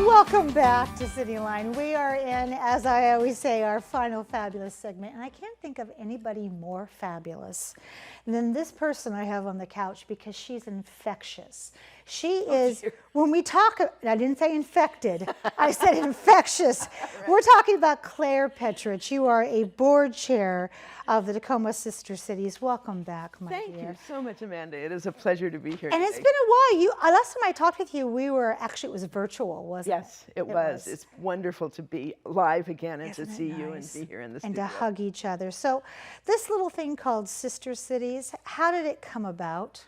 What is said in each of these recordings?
Welcome back to CityLine. We are in, as I always say, our final fabulous segment. And I can't think of anybody more fabulous than this person I have on the couch because she's infectious. She is, when we talk, I didn't say infected, I said infectious. Right. We're talking about Claire Petrach. You are a board chair of the Tacoma Sister Cities. Welcome back, my dear. Thank you so much, Amanda. It is a pleasure to be here And today. it's been a while. Last time I talked with you, it was virtual, wasn't it? Yes, it was. It's wonderful to be live again and to see you and be here in the studio. And to hug each other. So this little thing called Sister Cities, how did it come about?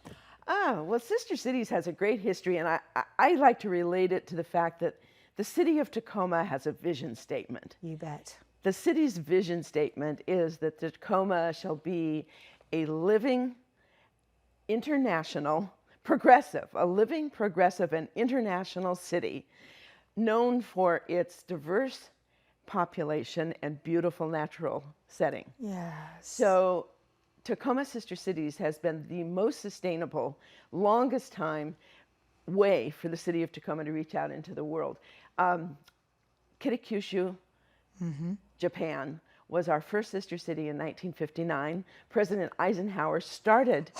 Oh, well, Sister Cities has a great history, and I like to relate it to the fact that the city of Tacoma has a vision statement. You bet. The city's vision statement is that Tacoma shall be a living, international, a living, progressive, and international city known for its diverse population and beautiful natural setting. Yes. So Tacoma Sister Cities has been the most sustainable, longest time way for the city of Tacoma to reach out into the world. Kitakyushu, Japan, was our first sister city in 1959. President Eisenhower started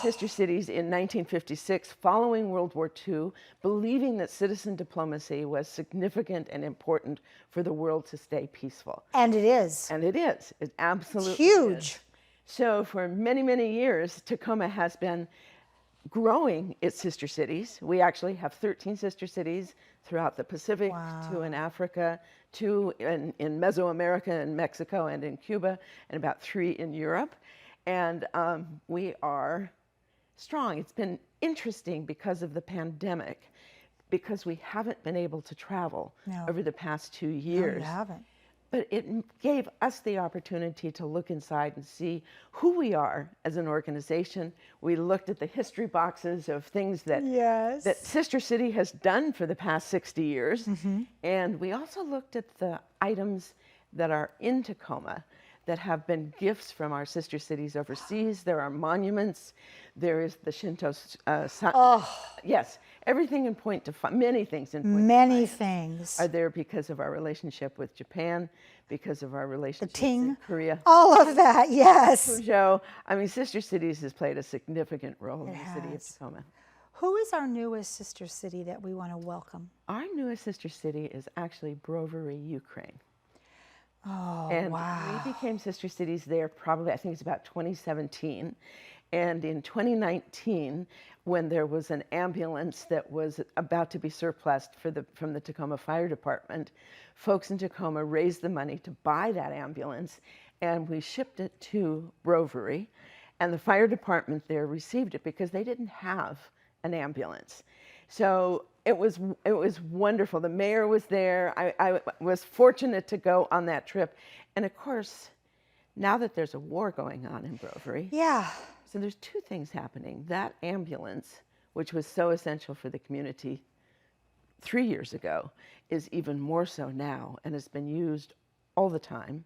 Sister Cities in 1956 following World War II, believing that citizen diplomacy was significant and important for the world to stay peaceful. And it is. And it is. It absolutely it's huge. Is. So for many, many years, Tacoma has been growing its sister cities. We actually have 13 sister cities throughout the Pacific, wow. 2 in Africa, 2 in Mesoamerica and Mexico and in Cuba, and about 3 in Europe. And we are strong. It's been interesting because of the pandemic, because we haven't been able to travel over the past 2 years. No, you haven't. But it gave us the opportunity to look inside and see who we are as an organization. We looked at the history boxes of things that, that Sister City has done for the past 60 years. And we also looked at the items that are in Tacoma that have been gifts from our sister cities overseas. There are monuments. There is the Shinto yes, everything in point to many things in point many things are there because of our relationship with Japan, because of our relationship with Korea. All of that, yes. Fuzhou. I mean, Sister Cities has played a significant role in the city of Tacoma. Who is our newest sister city that we want to welcome? Our newest sister city is actually Brovary, Ukraine. Oh, and wow. we became sister cities there probably, I think it's about 2017. And in 2019, when there was an ambulance that was about to be surplused from the Tacoma Fire Department, folks in Tacoma raised the money to buy that ambulance, and we shipped it to Brovary. And the fire department there received it because they didn't have an ambulance. So it was wonderful. The mayor was there. I was fortunate to go on that trip. And of course, now that there's a war going on in Brovary, so there's 2 things happening. That ambulance, which was so essential for the community 3 years ago, is even more so now and has been used all the time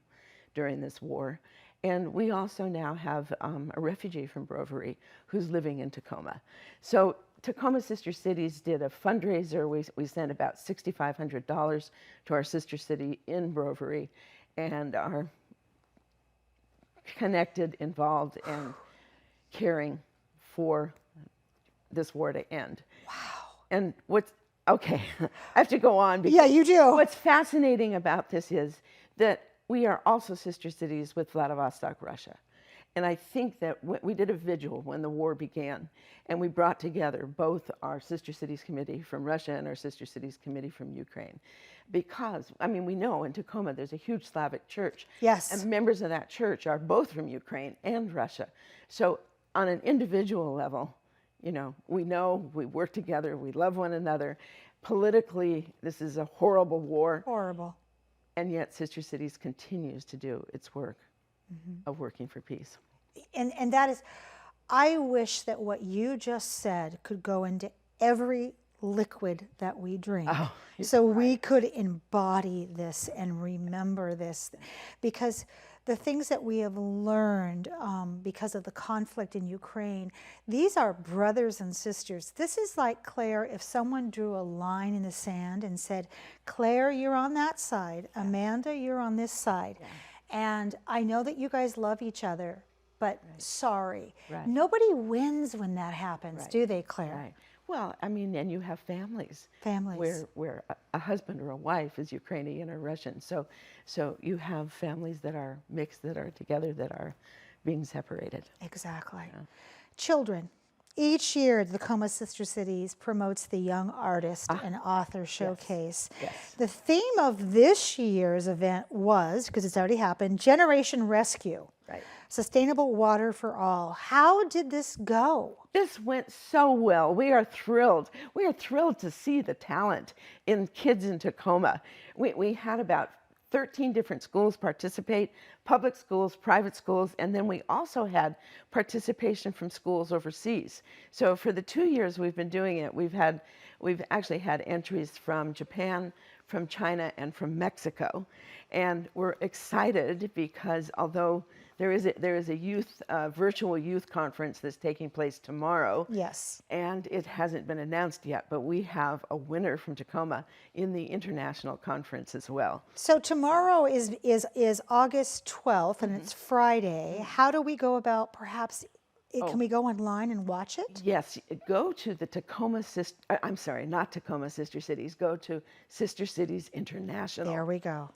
during this war. And we also now have a refugee from Brovary who's living in Tacoma. So Tacoma Sister Cities did a fundraiser. We sent about $6,500 to our sister city in Brovary and are connected, involved, and caring for this war to end. Wow. And I have to go on. Yeah, you do. What's fascinating about this is that we are also sister cities with Vladivostok, Russia. And I think that we did a vigil when the war began, and we brought together both our Sister Cities Committee from Russia and our Sister Cities Committee from Ukraine. Because, I mean, we know in Tacoma there's a huge Slavic church. Yes. And members of that church are both from Ukraine and Russia. So on an individual level, we work together, we love one another. Politically, this is a horrible war. Horrible. And yet Sister Cities continues to do its work of working for peace. And that is, I wish that what you just said could go into every liquid that we drink. Oh, So we could embody this and remember this, because the things that we have learned because of the conflict in Ukraine, these are brothers and sisters. This is like, Claire, if someone drew a line in the sand and said, Claire, you're on that side, Amanda, you're on this side. And I know that you guys love each other, but sorry. Nobody wins when that happens, do they, Claire? Right. Well, I mean, and you have families. Families. Where a husband or a wife is Ukrainian or Russian. So you have families that are mixed, that are together, that are being separated. Exactly. Children. Each year, the Tacoma Sister Cities promotes the Young Artist and Author Showcase. Yes. The theme of this year's event was, because it's already happened, Generation Rescue. Right. Sustainable water for all. How did this go? This went so well. We are thrilled. We are thrilled to see the talent in kids in Tacoma. We had about 13 different schools participate, public schools, private schools, and then we also had participation from schools overseas. So for the 2 years we've been doing it, we've actually had entries from Japan, from China, and from Mexico. And we're excited because although there is a youth virtual youth conference that's taking place tomorrow. Yes. And it hasn't been announced yet, but we have a winner from Tacoma in the international conference as well. So tomorrow is August 12th, and it's Friday. How do we go about perhaps? Can we go online and watch it? Yes, go to the Tacoma I'm sorry, not Tacoma Sister Cities. Go to Sister Cities International. There we go.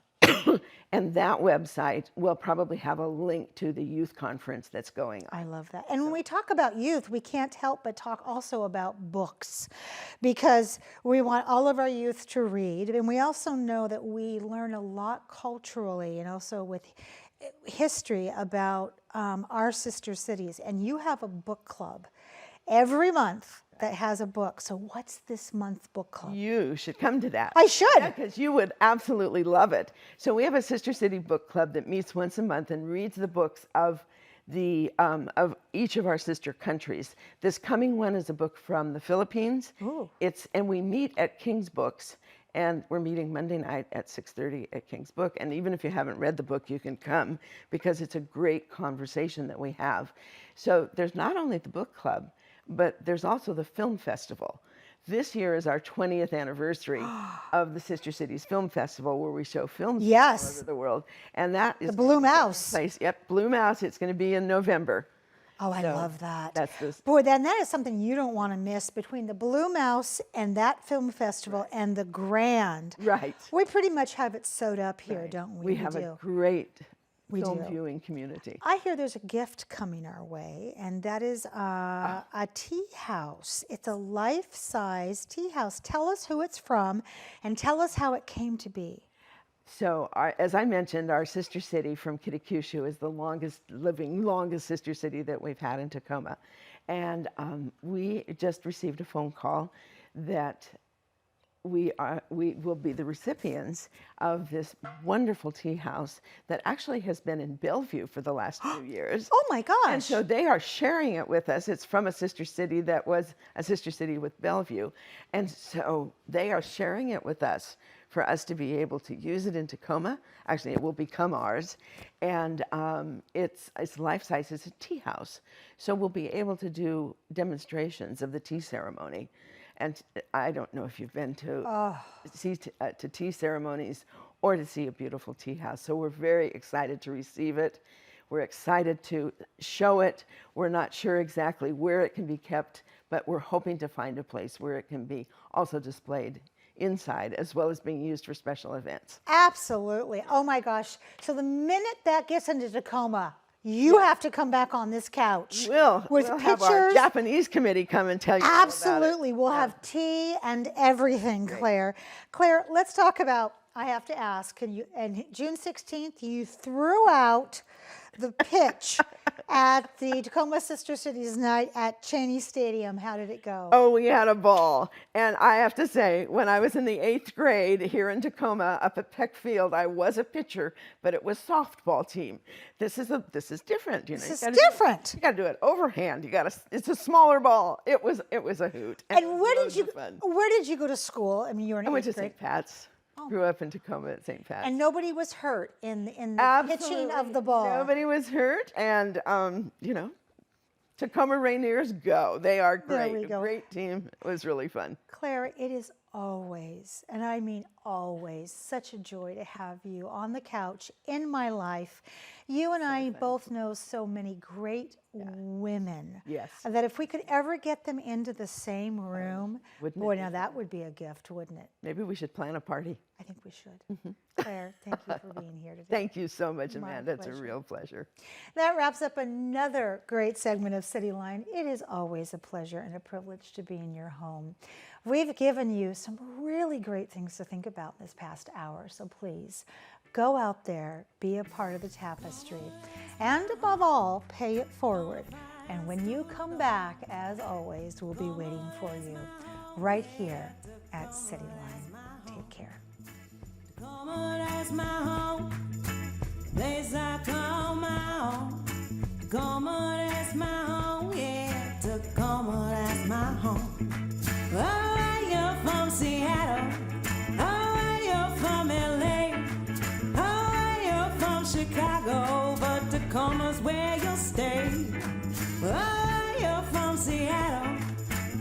And that website will probably have a link to the youth conference that's going on. I love that. And when we talk about youth, we can't help but talk also about books, because we want all of our youth to read. And we also know that we learn a lot culturally and also with history about our sister cities. And you have a book club every month that has a book. So what's this month's book club? You should come to that. I should. Because you would absolutely love it. So we have a Sister City book club that meets once a month and reads the books of each of our sister countries. This coming one is a book from the Philippines. Ooh. And we meet at King's Books, and we're meeting Monday night at 6:30 at King's Book. And even if you haven't read the book, you can come, because it's a great conversation that we have. So there's not only the book club, but there's also the film festival. This year is our 20th anniversary of the Sister Cities Film Festival, where we show films all over the world. And that is the Blue Mouse. Yep, Blue Mouse. It's going to be in November. Oh, I love that. That's this. Boy, then that is something you don't want to miss, between the Blue Mouse and that film festival and the Grand. Right. We pretty much have it sewed up here, don't we? We have a great film do. viewing community. I hear there's a gift coming our way, and that is a tea house. It's a life-size tea house. Tell us who it's from, and tell us how it came to be. So, as I mentioned, our sister city from Kitakyushu is the longest sister city that we've had in Tacoma. And we just received a phone call that we will be the recipients of this wonderful tea house that actually has been in Bellevue for the last few years. Oh my gosh. And so they are sharing it with us. It's from a sister city that was a sister city with Bellevue. And so they are sharing it with us for us to be able to use it in Tacoma. Actually, it will become ours. And it's life-size. It's a tea house. So we'll be able to do demonstrations of the tea ceremony. And I don't know if you've been to tea ceremonies or to see a beautiful tea house. So we're very excited to receive it. We're excited to show it. We're not sure exactly where it can be kept, but we're hoping to find a place where it can be also displayed inside, as well as being used for special events. Absolutely. Oh my gosh. So the minute that gets into Tacoma, you have to come back on this couch. We'll pictures. Have our Japanese committee come and tell you Absolutely. all about it. We'll have tea and everything, Claire. Claire, let's talk about I have to ask, can you, and June 16th, you threw out the pitch at the Tacoma Sister Cities Night at Cheney Stadium. How did it go? Oh, we had a ball. And I have to say, when I was in the 8th grade here in Tacoma, up at Peck Field, I was a pitcher, but it was softball team. This is different, you know. This is different. You got to do it overhand. It's a smaller ball. It was a hoot. And where did you go to school? I mean, you were in 8th grade. I went to St. Pat's. Grew up in Tacoma at St. Pat's. And nobody was hurt in the pitching of the ball. Nobody was hurt, and you know, Tacoma Rainiers go. They are great. There we go. A great team. It was really fun. Clara, it is always, and I mean always, such a joy to have you on the couch in my life. You and I both know so many great women. Yes. That if we could ever get them into the same room, boy, now that would be a gift, wouldn't it? Maybe we should plan a party. I think we should. Claire, thank you for being here today. Thank you so much, My Amanda. It's a pleasure. real pleasure. That wraps up another great segment of CityLine. It is always a pleasure and a privilege to be in your home. We've given you some really great things to think about this past hour, so please go out there, be a part of the tapestry, and above all, pay it forward. And when you come back, as always, we'll be waiting for you right here at CityLine. Take care. Tacoma, that's my home, place I call my own. Tacoma, that's my home, yeah. Tacoma, that's my home. Oh, you're from Seattle. Oh, you're from LA. Oh, you're from Chicago, but Tacoma's where you'll stay. Oh, you're from Seattle.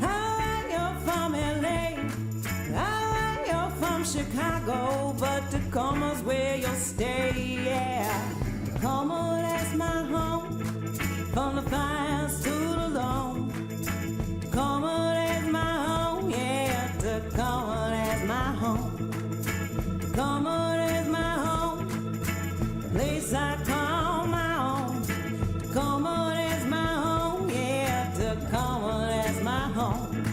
Oh, you're from LA. Oh, you're from Chicago, but Tacoma's where you'll stay, yeah. Tacoma, that's my home, from the fires to the loam. Tacoma, that's my home, yeah. Tacoma, that's my home. Tacoma, that's my home, place I call my own. Tacoma, that's my home, yeah. Tacoma, that's my home.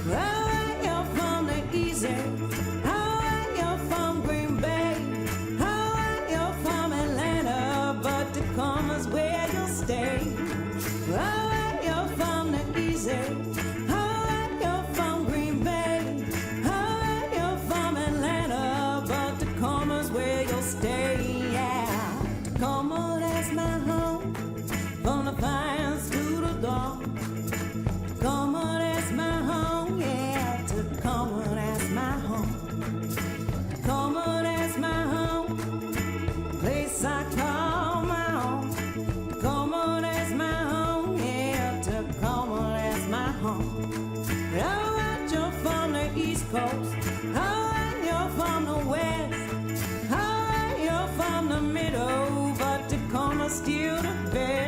Oh, you're from the east end. Oh, you're from Green Bay. Oh, you're from Atlanta, but Tacoma's where you'll stay. Oh, you're from the east end. Oh, you're from Green Bay. Oh, you're from Atlanta, but Tacoma's where you'll stay. Yeah, Tacoma, that's my home, from the pines to the dawn. Tacoma, that's my home, yeah. Tacoma, that's my home. Tacoma, that's my home, place I call my own. Tacoma, that's my home, yeah. Tacoma, that's my home. Oh, you're from the East Coast. Oh, you're from the West. Oh, you're from the middle, but Tacoma's still the best.